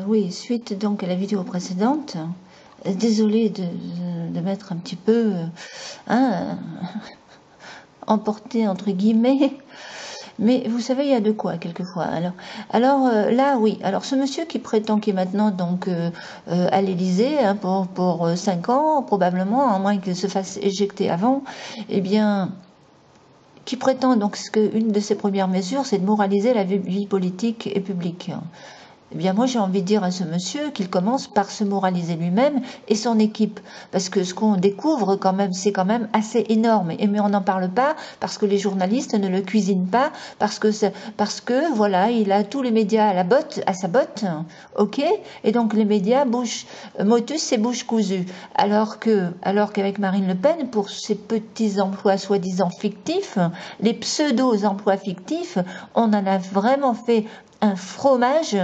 Oui, suite donc à la vidéo précédente, désolée de m'être un petit peu hein, emportée entre guillemets, mais vous savez, il y a de quoi quelquefois. Alors là, oui. Alors ce monsieur qui prétend qu'il est maintenant donc à l'Élysée hein, pour 5 ans probablement, à moins qu'il se fasse éjecter avant, eh bien, qui prétend donc qu'une de ses premières mesures, c'est de moraliser la vie politique et publique. Eh bien, moi, j'ai envie de dire à ce monsieur qu'il commence par se moraliser lui-même et son équipe. Parce que ce qu'on découvre, quand même, c'est quand même assez énorme. Mais on n'en parle pas parce que les journalistes ne le cuisinent pas, parce que, voilà, il a tous les médias à sa botte, ok? Et donc, les médias, motus et bouche cousue. Alors qu'avec Marine Le Pen, pour ses petits emplois soi-disant fictifs, les pseudo-emplois fictifs, on en a vraiment fait un fromage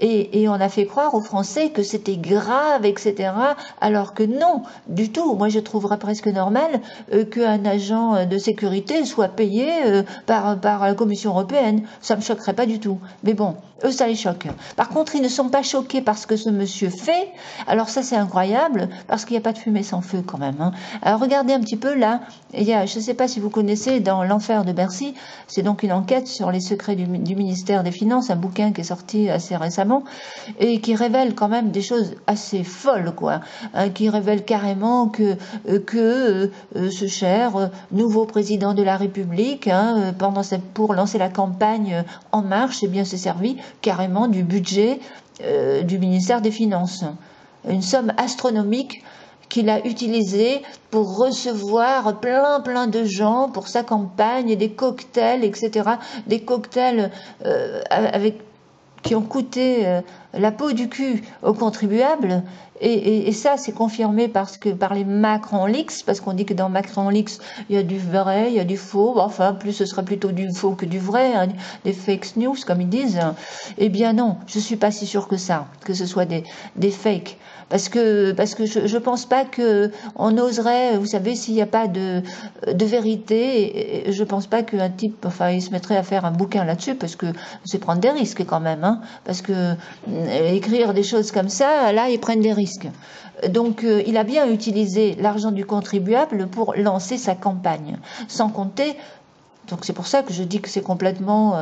et on a fait croire aux Français que c'était grave, etc. Alors que non, du tout. Moi, je trouverais presque normal qu'un agent de sécurité soit payé par la Commission européenne. Ça me choquerait pas du tout. Mais bon, eux, ça les choque. Par contre, ils ne sont pas choqués par ce que ce monsieur fait. Alors ça, c'est incroyable, parce qu'il n'y a pas de fumée sans feu quand même. Hein. Alors regardez un petit peu là. Il y a, je ne sais pas si vous connaissez, dans l'enfer de Bercy, c'est donc une enquête sur les secrets du ministère des Finances, un bouquin qui est sorti assez récemment et qui révèle quand même des choses assez folles, quoi, hein, qui révèle carrément que ce cher nouveau président de la République, hein, pour lancer la campagne En Marche, eh bien, s'est servi carrément du budget du ministère des Finances, une somme astronomique qu'il a utilisé pour recevoir plein de gens pour sa campagne et des cocktails, etc. Des cocktails qui ont coûté la peau du cul aux contribuables. Et ça, c'est confirmé par les Macron Leaks, parce qu'on dit que dans Macron Leaks, il y a du vrai, il y a du faux. Enfin, plus ce sera plutôt du faux que du vrai, hein, des fake news, comme ils disent. Eh bien non, je suis pas si sûre que ça, que ce soit des fakes. Parce que je pense pas que on oserait, vous savez, s'il n'y a pas de vérité, je pense pas qu'un type, enfin, il se mettrait à faire un bouquin là-dessus, parce que c'est prendre des risques quand même, hein, parce que écrire des choses comme ça, là, ils prennent des risques. Donc, il a bien utilisé l'argent du contribuable pour lancer sa campagne, sans compter. Donc c'est pour ça que je dis que c'est complètement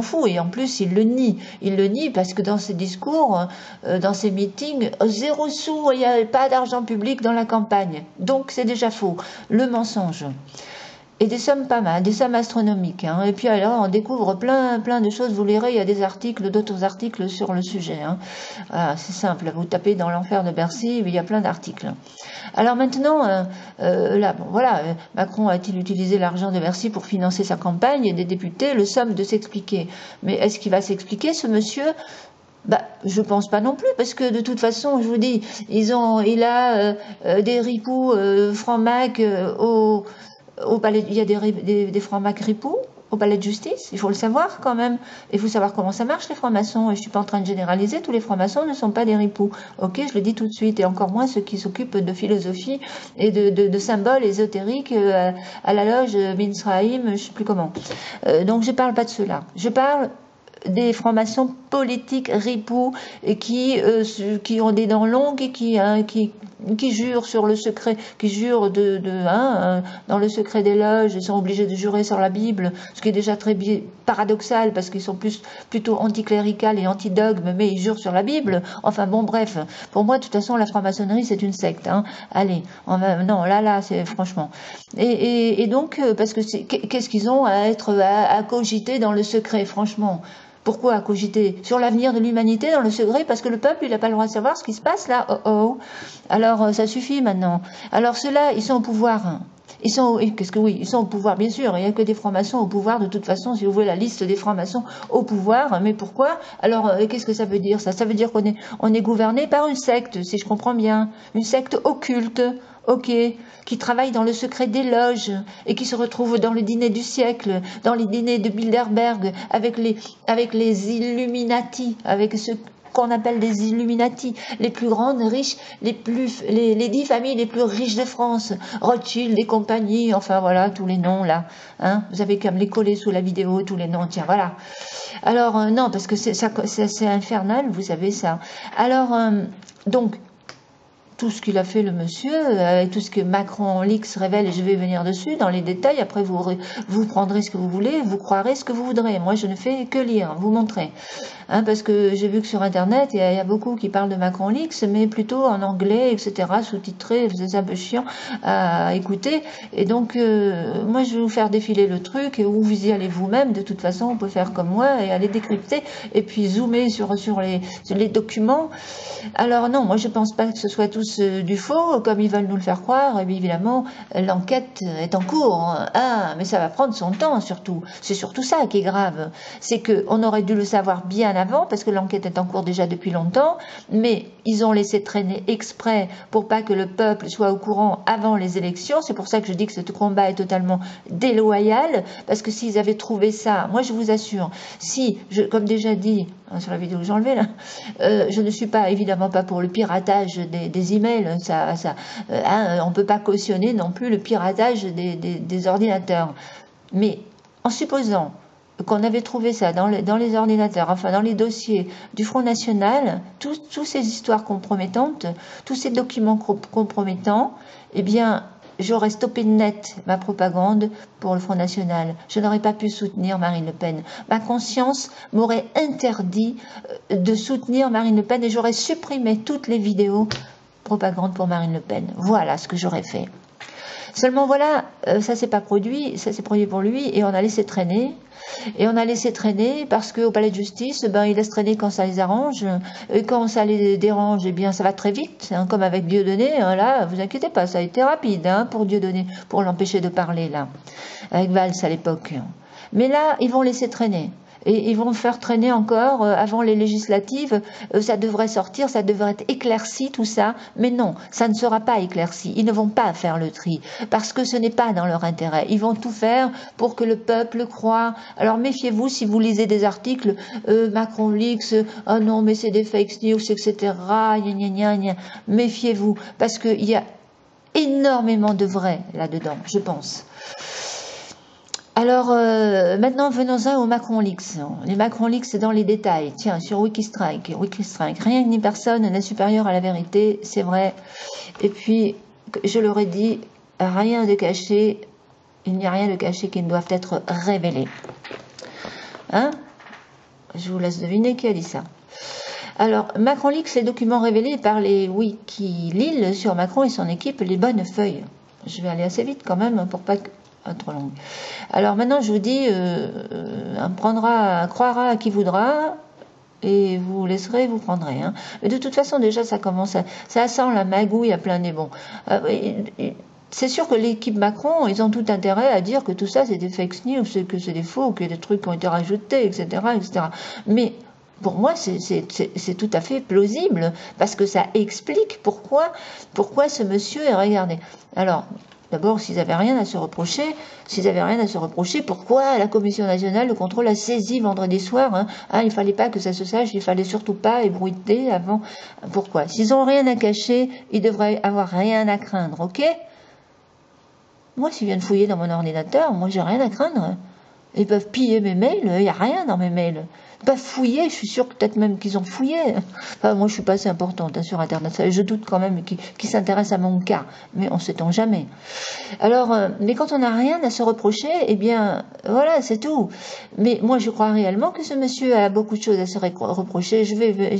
fou. Et en plus, il le nie. Il le nie parce que dans ses discours, dans ses meetings, 0 sous, il n'y a pas d'argent public dans la campagne. Donc c'est déjà faux. Le mensonge. Et des sommes pas mal, des sommes astronomiques. Hein. Et puis alors, on découvre plein de choses. Vous lirez, il y a des articles, d'autres articles sur le sujet. Hein. Voilà, c'est simple. Vous tapez dans l'enfer de Bercy, il y a plein d'articles. Alors maintenant, là, bon, voilà, Macron a-t-il utilisé l'argent de Bercy pour financer sa campagne et des députés le somme de s'expliquer. Mais est-ce qu'il va s'expliquer, ce monsieur ? Bah, je pense pas non plus, parce que de toute façon, je vous dis, il a des ripoux francs-mac au palais, il y a des francs-macs ripoux au palais de justice, il faut le savoir quand même. Il faut savoir comment ça marche les francs-maçons. Et je suis pas en train de généraliser, tous les francs-maçons ne sont pas des ripoux. Ok, je le dis tout de suite, et encore moins ceux qui s'occupent de philosophie et de symboles ésotériques à la loge Minsraïm, je sais plus comment. Donc je parle pas de ceux-là. Je parle des francs-maçons politiques ripoux et qui ont des dents longues et qui jurent sur le secret, qui jurent dans le secret des loges, ils sont obligés de jurer sur la Bible, ce qui est déjà très paradoxal parce qu'ils sont plutôt anticlérical et anti-dogme, mais ils jurent sur la Bible. Enfin bon, bref, pour moi de toute façon la franc-maçonnerie c'est une secte. Hein. Allez, non là c'est franchement. Et donc parce que qu'est-ce qu'ils ont à cogiter dans le secret, franchement. Pourquoi cogiter sur l'avenir de l'humanité dans le secret? Parce que le peuple, il n'a pas le droit de savoir ce qui se passe là. Oh oh. Alors, ça suffit maintenant. Alors, ceux-là, ils sont au pouvoir. Ils sont au pouvoir, bien sûr. Il n'y a que des francs-maçons au pouvoir, de toute façon, si vous voulez la liste des francs-maçons au pouvoir. Mais pourquoi? Alors, qu'est-ce que ça veut dire, ça? Ça veut dire qu'on est gouverné par une secte, si je comprends bien. Une secte occulte. Ok, qui travaille dans le secret des loges et qui se retrouve dans le dîner du siècle, dans les dîners de Bilderberg, avec les Illuminati, avec ceux qu'on appelle des Illuminati, les plus grandes, riches, les 10 familles les plus riches de France, Rothschild et compagnie, enfin voilà, tous les noms là, hein, vous avez qu'à me les coller sous la vidéo, tous les noms, tiens, voilà. Alors, non, parce que c'est infernal, vous savez ça. Alors, donc, tout ce qu'il a fait le monsieur, avec tout ce que Macron Leaks révèle, et je vais venir dessus dans les détails, après vous prendrez ce que vous voulez, vous croirez ce que vous voudrez. Moi, je ne fais que lire, vous montrer. Hein, parce que j'ai vu que sur Internet, il y a beaucoup qui parlent de Macron Leaks, mais plutôt en anglais, etc., sous-titré, c'est un peu chiant à écouter. Et donc, moi, je vais vous faire défiler le truc, ou vous y allez vous-même. De toute façon, on peut faire comme moi, et aller décrypter, et puis zoomer sur les documents. Alors non, moi, je pense pas que ce soit tous du faux, comme ils veulent nous le faire croire. Et bien évidemment, l'enquête est en cours. Ah, mais ça va prendre son temps, surtout. C'est surtout ça qui est grave. C'est qu'on aurait dû le savoir bien avant, parce que l'enquête est en cours déjà depuis longtemps, mais ils ont laissé traîner exprès pour pas que le peuple soit au courant avant les élections. C'est pour ça que je dis que ce combat est totalement déloyal, parce que s'ils avaient trouvé ça, moi je vous assure, comme déjà dit sur la vidéo que j'ai enlevée là, je ne suis pas évidemment pas pour le piratage des emails, on ne peut pas cautionner non plus le piratage des ordinateurs, mais en supposant qu'on avait trouvé ça dans les ordinateurs, enfin dans les dossiers du Front National, toutes ces histoires compromettantes, tous ces documents compromettants, eh bien, j'aurais stoppé net ma propagande pour le Front National. Je n'aurais pas pu soutenir Marine Le Pen. Ma conscience m'aurait interdit de soutenir Marine Le Pen et j'aurais supprimé toutes les vidéos propagande pour Marine Le Pen. Voilà ce que j'aurais fait. Seulement voilà, ça s'est pas produit, ça s'est produit pour lui et on a laissé traîner. Et on a laissé traîner parce qu'au palais de justice, ils laissent traîner quand ça les arrange. Et quand ça les dérange, eh bien ça va très vite, hein, comme avec Dieudonné. Hein, là, vous inquiétez pas, ça a été rapide pour Dieudonné, pour l'empêcher de parler, là, avec Valls à l'époque. Mais là, ils vont laisser traîner. Et ils vont faire traîner encore avant les législatives, ça devrait sortir, ça devrait être éclairci tout ça, mais non, ça ne sera pas éclairci, ils ne vont pas faire le tri, parce que ce n'est pas dans leur intérêt, ils vont tout faire pour que le peuple croie. Alors méfiez-vous si vous lisez des articles, Macron Leaks, oh non mais c'est des fake news, etc., gna gna gna gna. Méfiez-vous, parce qu'il y a énormément de vrai là-dedans, je pense. Alors, maintenant, venons-en aux Macron Leaks. Les Macron Leaks, c'est dans les détails. Tiens, sur Wikistrike, rien ni personne n'est supérieur à la vérité, c'est vrai. Et puis, je leur ai dit, rien de caché, il n'y a rien de caché qui ne doive être révélé. Hein? Je vous laisse deviner qui a dit ça. Alors, Macron Leaks, les documents révélés par les Wikilil sur Macron et son équipe, les bonnes feuilles. Je vais aller assez vite quand même, pour pas que... trop longue. Alors maintenant je vous dis, on croira à qui voudra et vous laisserez, vous prendrez. Hein. Mais de toute façon déjà ça commence, ça sent la magouille à plein nez. Bon, c'est sûr que l'équipe Macron, ils ont tout intérêt à dire que tout ça c'est des fake news, que c'est des faux, que des trucs qui ont été rajoutés, etc., etc. Mais pour moi, c'est tout à fait plausible parce que ça explique pourquoi ce monsieur est regardé. Alors. D'abord, s'ils n'avaient rien à se reprocher, pourquoi la Commission nationale de contrôle a saisi vendredi soir, il ne fallait pas que ça se sache, il ne fallait surtout pas ébruiter avant. Pourquoi? S'ils n'ont rien à cacher, ils devraient avoir rien à craindre, ok? Moi, s'ils viennent fouiller dans mon ordinateur, moi, j'ai rien à craindre. Ils peuvent piller mes mails, il n'y a rien dans mes mails. Ils peuvent fouiller, je suis sûre peut-être même qu'ils ont fouillé. Enfin, moi, je suis pas assez importante sur Internet. Je doute quand même qu'ils s'intéressent à mon cas, mais on ne sait-on jamais. Alors, mais quand on n'a rien à se reprocher, eh bien, voilà, c'est tout. Mais moi, je crois réellement que ce monsieur a beaucoup de choses à se reprocher. Je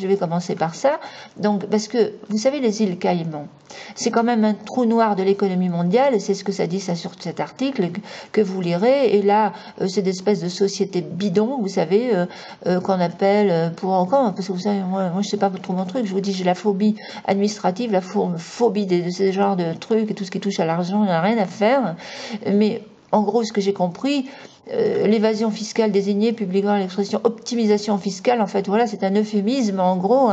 vais commencer par ça. Donc, parce que, vous savez, les îles Caïmans, c'est quand même un trou noir de l'économie mondiale. C'est ce que ça dit ça sur cet article que vous lirez. Et là, c'est des espèces de sociétés bidons, vous savez, qu'on appelle parce que vous savez, moi je sais pas trop mon truc, je vous dis, j'ai la phobie administrative, phobie de ce genre de trucs, et tout ce qui touche à l'argent, il n'y a rien à faire, mais en gros, ce que j'ai compris, l'évasion fiscale désignée publiquement l'expression optimisation fiscale, en fait, voilà, c'est un euphémisme, en gros,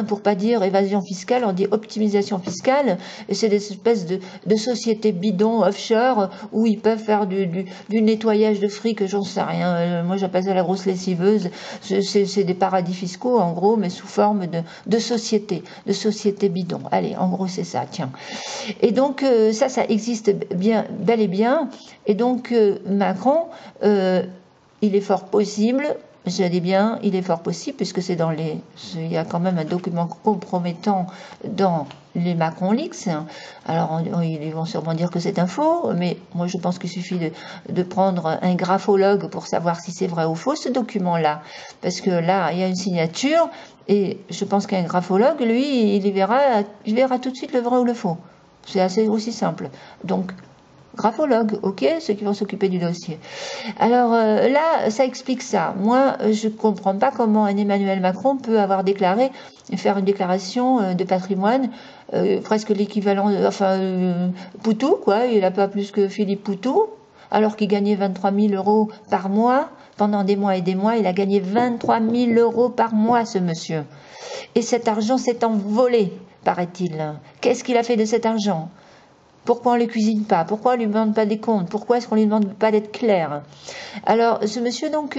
pour pas dire évasion fiscale, on dit optimisation fiscale, et c'est des espèces de sociétés bidons offshore où ils peuvent faire du nettoyage de fric, j'en sais rien, moi j'appelle ça la grosse lessiveuse, c'est des paradis fiscaux, en gros, mais sous forme de sociétés bidons. Allez, en gros, c'est ça, tiens. Et donc, ça existe bien, bel et bien, et donc, Macron, il est fort possible, je dis bien, il est fort possible, puisque c'est dans il y a quand même un document compromettant dans les Macron Leaks. Alors, ils vont sûrement dire que c'est un faux, mais moi je pense qu'il suffit de prendre un graphologue pour savoir si c'est vrai ou faux, ce document-là. Parce que là, il y a une signature, et je pense qu'un graphologue, lui, il verra tout de suite le vrai ou le faux. C'est assez aussi simple. Donc, graphologue, ok, ceux qui vont s'occuper du dossier. Alors là, ça explique ça. Moi, je ne comprends pas comment un Emmanuel Macron peut avoir faire une déclaration de patrimoine, presque l'équivalent, Poutou, quoi, il n'a pas plus que Philippe Poutou, alors qu'il gagnait 23 000 € par mois, pendant des mois et des mois, il a gagné 23 000 € par mois, ce monsieur. Et cet argent s'est envolé, paraît-il. Qu'est-ce qu'il a fait de cet argent ? Pourquoi on ne les cuisine pas? Pourquoi on ne lui demande pas des comptes? Pourquoi est-ce qu'on ne lui demande pas d'être clair? Alors, ce monsieur, donc,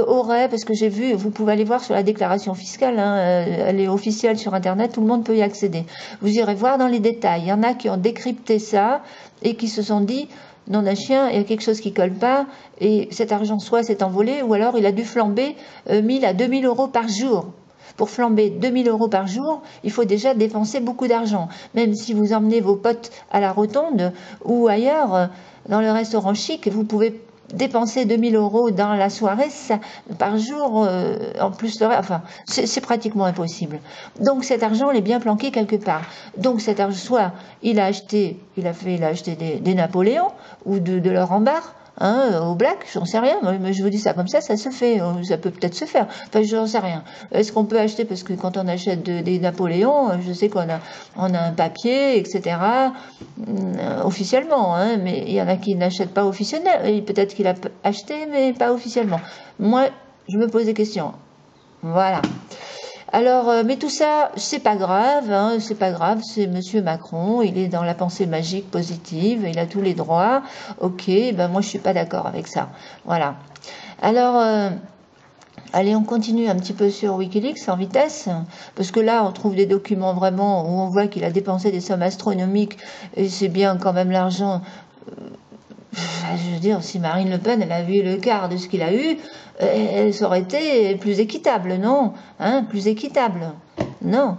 aurait, parce que j'ai vu, vous pouvez aller voir sur la déclaration fiscale, elle est officielle sur Internet, tout le monde peut y accéder. Vous irez voir dans les détails. Il y en a qui ont décrypté ça et qui se sont dit, non d'un chien, il y a quelque chose qui colle pas, et cet argent soit s'est envolé, ou alors il a dû flamber 1000 à 2000 € par jour. Pour flamber 2000 € par jour, il faut déjà dépenser beaucoup d'argent. Même si vous emmenez vos potes à la Rotonde ou ailleurs, dans le restaurant chic, vous pouvez dépenser 2000 € dans la soirée par jour, en plus c'est pratiquement impossible. Donc cet argent, il est bien planqué quelque part. Donc cet argent, soit il a acheté des Napoléons ou de l'or en barre, au black, j'en sais rien, mais je vous dis ça comme ça se fait, ça peut peut-être se faire, enfin j'en sais rien. Est-ce qu'on peut acheter, parce que quand on achète des Napoléons, je sais qu'on a un papier, etc., officiellement, mais il y en a qui n'achètent pas officiellement, et peut-être qu'il a acheté, mais pas officiellement. Moi, je me pose des questions. Voilà. Alors, mais tout ça, c'est pas grave, c'est pas grave, c'est Monsieur Macron, il est dans la pensée magique positive, il a tous les droits, ok, ben moi je suis pas d'accord avec ça, voilà. Alors, allez, on continue un petit peu sur Wikileaks en vitesse, parce que là, on trouve des documents vraiment où on voit qu'il a dépensé des sommes astronomiques, et c'est bien quand même l'argent... je veux dire, si Marine Le Pen, elle a vu le quart de ce qu'il a eu, ça aurait été plus équitable, non? Plus équitable. Non.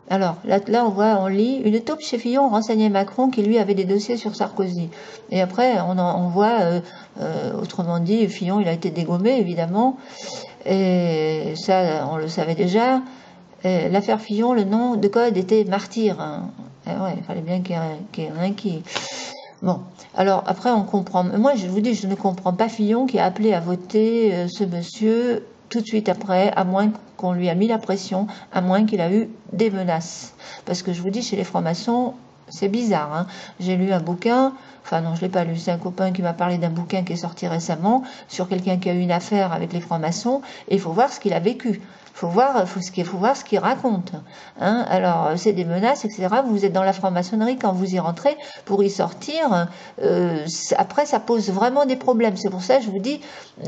Alors, là, on lit, une taupe chez Fillon renseignait Macron qui, lui, avait des dossiers sur Sarkozy. Et après, on voit, autrement dit, Fillon, il a été dégommé, évidemment. Et ça, on le savait déjà. L'affaire Fillon, le nom de code était Martyr. Et ouais, il fallait bien qu'il y ait un qui... Bon, alors après on comprend. Moi je vous dis, je ne comprends pas Fillon qui a appelé à voter ce monsieur tout de suite après, à moins qu'on lui a mis la pression, à moins qu'il a eu des menaces. Parce que je vous dis, chez les francs-maçons, c'est bizarre. J'ai lu un bouquin, enfin non, je ne l'ai pas lu, c'est un copain qui m'a parlé d'un bouquin qui est sorti récemment sur quelqu'un qui a eu une affaire avec les francs-maçons, et il faut voir ce qu'il a vécu. Faut voir ce qu'il raconte. Alors, c'est des menaces, etc. Vous êtes dans la franc-maçonnerie quand vous y rentrez, pour y sortir, après, ça pose vraiment des problèmes. C'est pour ça que je vous dis,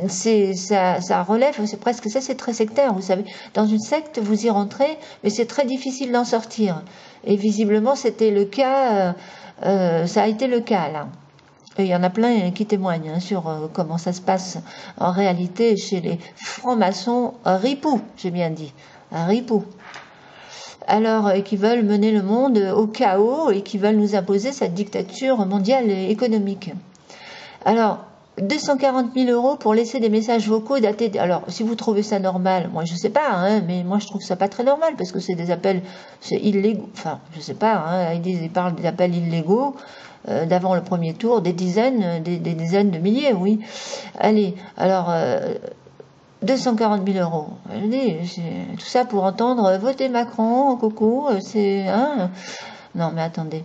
ça relève, c'est presque ça, c'est très sectaire. Vous savez, dans une secte, vous y rentrez, mais c'est très difficile d'en sortir. Et visiblement, c'était le cas, ça a été le cas, là. Et il y en a plein qui témoignent sur comment ça se passe en réalité chez les francs-maçons ripoux, j'ai bien dit, ripoux. Alors, qui veulent mener le monde au chaos et qui veulent nous imposer cette dictature mondiale et économique. Alors, 240 000 € pour laisser des messages vocaux datés... Alors, si vous trouvez ça normal, moi je sais pas, mais moi je trouve ça pas très normal parce que c'est des appels illégaux. Enfin, je sais pas, ils parlent des appels illégaux. D'avant le premier tour, des dizaines de milliers, oui. Allez, alors, 240 000 €. Je dis, tout ça pour entendre voter Macron, coucou, c'est... Non, mais attendez.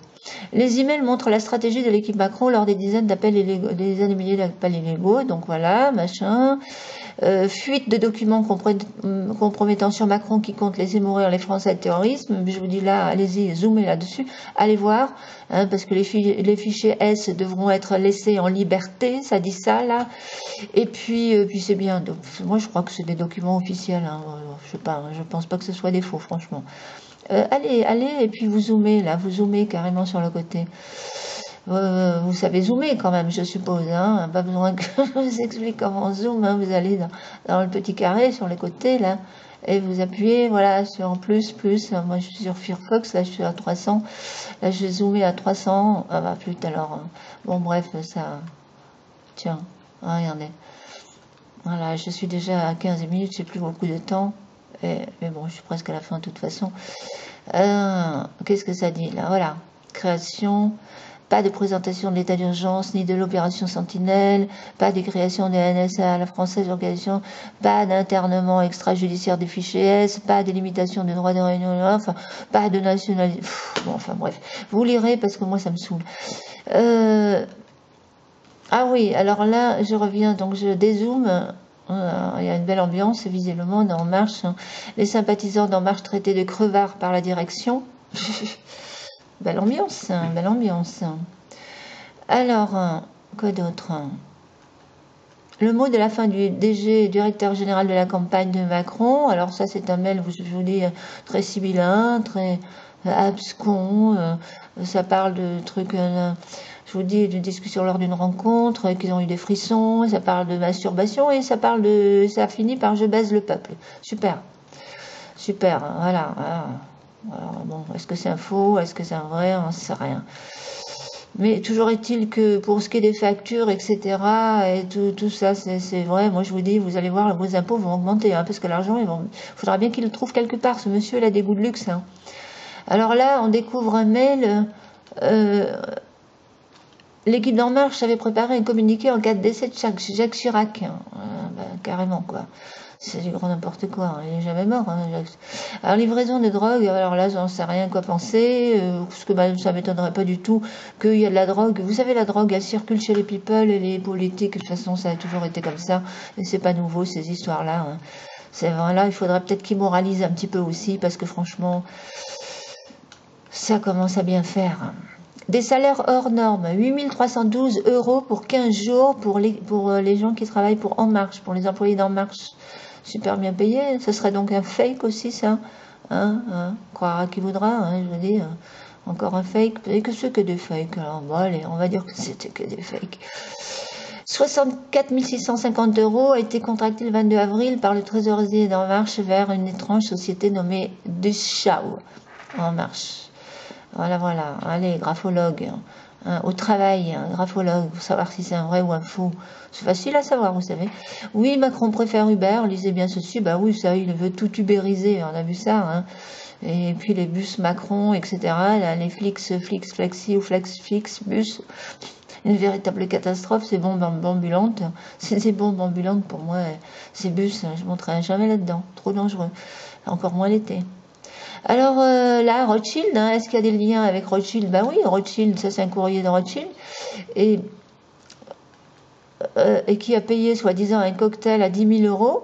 Les emails montrent la stratégie de l'équipe Macron lors des dizaines d'appels illégaux, des dizaines de milliers d'appels illégaux. Donc voilà, machin. Fuite de documents compromettant sur Macron qui compte laisser mourir les Français de terrorisme. Je vous dis là, allez-y, zoomez là-dessus. Allez voir, hein, parce que les fichiers S devront être laissés en liberté. Ça dit ça, là. Et puis c'est bien. Donc, moi, je crois que c'est des documents officiels. Hein. Je sais pas, je pense pas que ce soit des faux, franchement. Allez, et puis vous zoomez, là. Vous zoomez carrément sur le côté. Vous savez zoomer quand même, je suppose. Hein. Pas besoin que je vous explique comment on zoome. Hein. Vous allez dans le petit carré sur les côtés, là, et vous appuyez, voilà, sur plus. Moi, je suis sur Firefox, là, je suis à 300. Là, je vais zoomer à 300. Ah bah, plus alors. Hein. Bon, bref, ça... Tiens, regardez. Voilà, je suis déjà à 15 minutes, j'ai plus beaucoup de temps. Mais bon, je suis presque à la fin de toute façon. Qu'est-ce que ça dit, là? Voilà. Création... Pas de présentation de l'état d'urgence, ni de l'opération Sentinelle, pas de création des NSA à la française organisation, pas d'internement extrajudiciaire des fichiers S, pas de limitation des droits de réunion, enfin, pas de nationalité. Bon, enfin bref, vous lirez parce que moi ça me saoule. Ah oui, alors là, je reviens, donc je dézoome. Il y a une belle ambiance, visiblement, d'En Marche. Les sympathisants d'En Marche traités de crevards par la direction. Belle ambiance, hein, belle ambiance. Alors, quoi d'autre? Le mot de la fin du DG, directeur général de la campagne de Macron. Alors ça, c'est un mail, je vous dis, très sibyllin, très abscon. Ça parle de trucs, je vous dis, de discussion lors d'une rencontre, qu'ils ont eu des frissons. Ça parle de masturbation et ça finit par je baise le peuple. Super, super, voilà. Alors, bon, est-ce que c'est un faux, est-ce que c'est un vrai, on ne sait rien. Mais toujours est-il que pour ce qui est des factures, etc., et tout ça, c'est vrai. Moi, je vous dis, vous allez voir, vos impôts vont augmenter, hein, parce que l'argent, il faudra bien qu'il le trouve quelque part. Ce monsieur, il a des goûts de luxe. Hein. Alors là, on découvre un mail. L'équipe d'En Marche avait préparé un communiqué en cas de décès de Jacques Chirac. Hein. Carrément, quoi. C'est du grand n'importe quoi, hein. Il n'est jamais mort. Hein, alors, livraison de drogue, alors là, j'en sais rien quoi penser, parce que ça m'étonnerait pas du tout qu'il y a de la drogue. Vous savez, la drogue, elle circule chez les people et les politiques. De toute façon, ça a toujours été comme ça. Et c'est pas nouveau, ces histoires-là. Hein. C'est vrai, là, il faudrait peut-être qu'ils moralisent un petit peu aussi, parce que franchement, ça commence à bien faire. Des salaires hors normes, 8 312 € pour 15 jours pour les gens qui travaillent pour En Marche, pour les employés d'En Marche. Super bien payé, ce serait donc un fake aussi ça, croira qui voudra, hein, je veux dire, encore un fake, et que c'est que des fakes, alors bon allez, on va dire que c'était que des fakes. 64 650 € a été contracté le 22 avril par le trésorier d'En Marche vers une étrange société nommée Deschau, En Marche. Voilà, allez, graphologue. Au travail, graphologue, pour savoir si c'est un vrai ou un faux. C'est facile à savoir, vous savez. Oui, Macron préfère Uber, lisez bien ceci. Bah oui, ça, il veut tout ubériser, on a vu ça. Hein. Et puis les bus Macron, etc. Là, les Flexi ou Flexfix bus. Une véritable catastrophe, ces bombes ambulantes. Ces bombes ambulantes, pour moi, ces bus, je ne monterai jamais là-dedans. Trop dangereux. Encore moins l'été. Alors là, Rothschild, hein, est-ce qu'il y a des liens avec Rothschild? Ben oui, Rothschild, ça c'est un courrier de Rothschild. Et qui a payé soi-disant un cocktail à 10 000 €.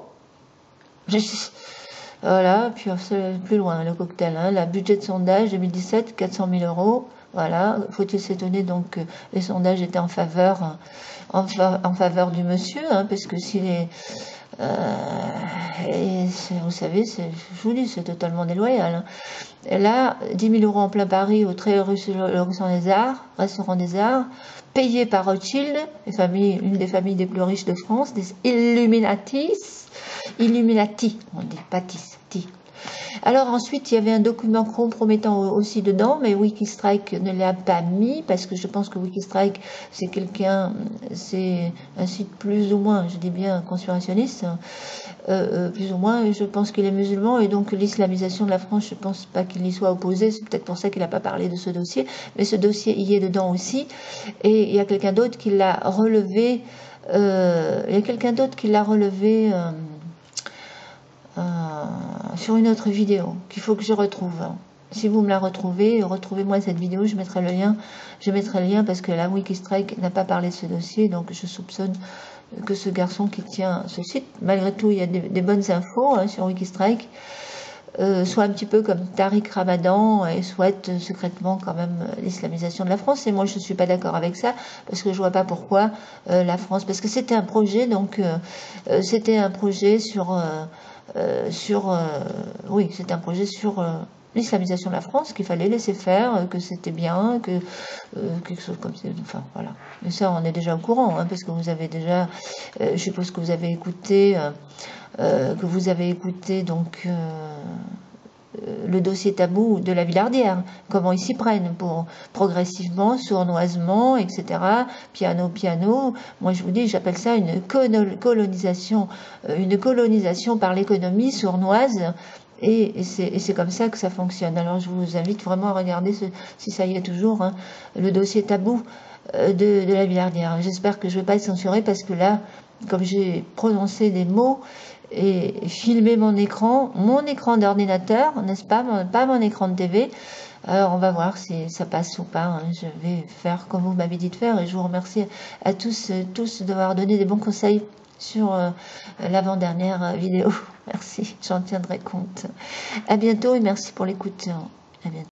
Voilà, puis plus loin, le cocktail. Hein, la budget de sondage 2017, 400 000 €. Voilà, faut-il s'étonner donc que les sondages étaient en faveur du monsieur, hein, parce que s'il est... vous savez, je vous dis, c'est totalement déloyal. Hein. Et là, 10 000 € en plein Paris au très restaurant des Arts, payé par Rothschild, une des familles des plus riches de France, des Illuminati, on dit pas ti. Alors ensuite, il y avait un document compromettant aussi dedans, mais Wikistrike ne l'a pas mis, parce que je pense que Wikistrike, c'est un site plus ou moins, je dis bien conspirationniste, plus ou moins, et je pense qu'il est musulman, et donc l'islamisation de la France, je pense pas qu'il y soit opposé, c'est peut-être pour ça qu'il n'a pas parlé de ce dossier, mais ce dossier y est dedans aussi, et il y a quelqu'un d'autre qui l'a relevé, sur une autre vidéo qu'il faut que je retrouve. Si vous me la retrouvez, retrouvez-moi cette vidéo, je mettrai le lien parce que la Wikistrike n'a pas parlé de ce dossier, donc je soupçonne que ce garçon qui tient ce site, malgré tout il y a des bonnes infos hein, sur Wikistrike, soit un petit peu comme Tariq Ramadan et souhaite secrètement quand même l'islamisation de la France. Et moi je ne suis pas d'accord avec ça parce que je vois pas pourquoi la France, parce que c'était un projet, donc c'était un projet oui, c'était un projet sur l'islamisation de la France, qu'il fallait laisser faire, que c'était bien, que quelque chose comme ça, enfin voilà. Mais ça on est déjà au courant, hein, parce que vous avez déjà, je suppose que vous avez écouté donc le dossier tabou de la Villardière, comment ils s'y prennent pour progressivement, sournoisement, etc. Piano, piano. Moi, je vous dis, j'appelle ça une colonisation par l'économie sournoise. Et c'est comme ça que ça fonctionne. Alors, je vous invite vraiment à regarder, si ça y est toujours, hein, le dossier tabou de la Villardière. J'espère que je ne vais pas être censurée parce que là, comme j'ai prononcé des mots et filmer mon écran d'ordinateur, n'est-ce pas, pas mon écran de TV. Alors on va voir si ça passe ou pas, hein. Je vais faire comme vous m'avez dit de faire et je vous remercie à tous d'avoir donné des bons conseils sur l'avant-dernière vidéo. Merci, j'en tiendrai compte. À bientôt et merci pour l'écoute. À bientôt.